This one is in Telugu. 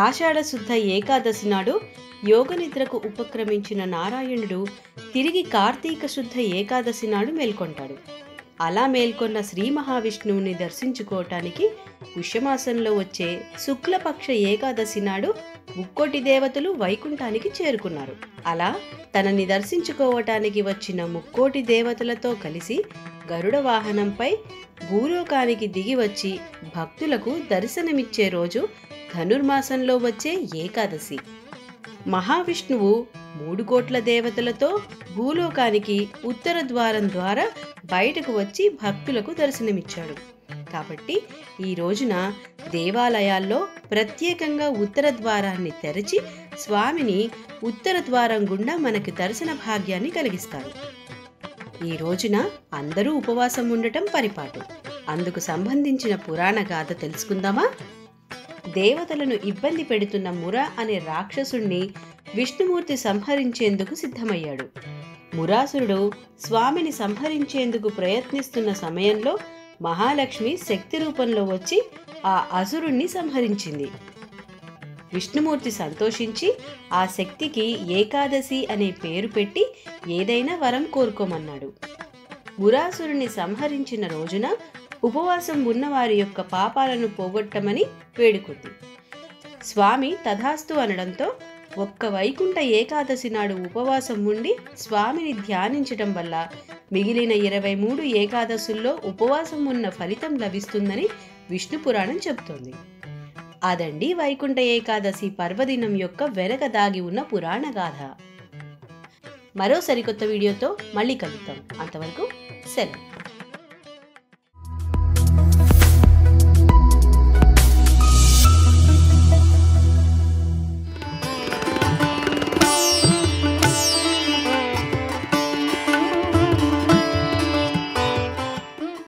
ఆషాఢ శుద్ధ ఏకాదశి నాడు యోగనిద్రకు ఉపక్రమించిన నారాయణుడు తిరిగి కార్తీక శుద్ధ ఏకాదశి నాడు మేల్కొంటాడు. అలా మేల్కొన్న శ్రీ మహావిష్ణువుని దర్శించుకోవటానికి పుష్యమాసంలో వచ్చే శుక్లపక్ష ఏకాదశి నాడు ముక్కోటి దేవతలు వైకుంఠానికి చేరుకున్నారు. అలా తనని దర్శించుకోవటానికి వచ్చిన ముక్కోటి దేవతలతో కలిసి గరుడ వాహనంపై భూలోకానికి దిగి వచ్చి భక్తులకు దర్శనమిచ్చే రోజు ధనుర్మాసంలో వచ్చే ఏకాదశి. మహావిష్ణువు 3 కోట్ల దేవతలతో భూలోకానికి ఉత్తర ద్వారం ద్వారా బయటకు వచ్చి భక్తులకు దర్శనమిచ్చాడు. కాబట్టి ఈ రోజున దేవాలయాల్లో ప్రత్యేకంగా ఉత్తర ద్వారాన్ని తెరచి స్వామిని ఉత్తర ద్వారం గుండా మనకి దర్శన భాగ్యాన్ని కలిగిస్తారు. ఈ రోజున అందరూ ఉపవాసం ఉండటం పరిపాటు. అందుకు సంబంధించిన పురాణ గాథ తెలుసుకుందామా? దేవతలను ఇబ్బంది పెడుతున్న ముర అనే రాక్షసుణ్ణి విష్ణుమూర్తి సంహరించేందుకు సిద్ధమయ్యాడు. మురాసురుడు స్వామిని సంహరించేందుకు ప్రయత్నిస్తున్న సమయంలో మహాలక్ష్మి శక్తి రూపంలో వచ్చి ఆ అసురుణ్ణి సంహరించింది. విష్ణుమూర్తి సంతోషించి ఆ శక్తికి ఏకాదశి అనే పేరు పెట్టి ఏదైనా వరం కోరుకోమన్నాడు. మురాసురుని సంహరించిన రోజున ఉపవాసం ఉన్నవారి యొక్క పాపాలను పోగొట్టమని వేడుకుంది. స్వామి తథాస్తు అనడంతో ఒక్క వైకుంఠ ఏకాదశి నాడు ఉపవాసం ఉండి స్వామిని ధ్యానించటం వల్ల మిగిలిన 23 ఏకాదశుల్లో ఉపవాసం ఉన్న ఫలితం లభిస్తుందని విష్ణు పురాణం చెబుతోంది. అదండి వైకుంఠ ఏకాదశి పర్వదినం యొక్క వెనక దాగి ఉన్న పురాణ గాథ. మరో సరికొత్త వీడియోతో మళ్ళీ కలుద్దాం. అంతవరకు సెలవు.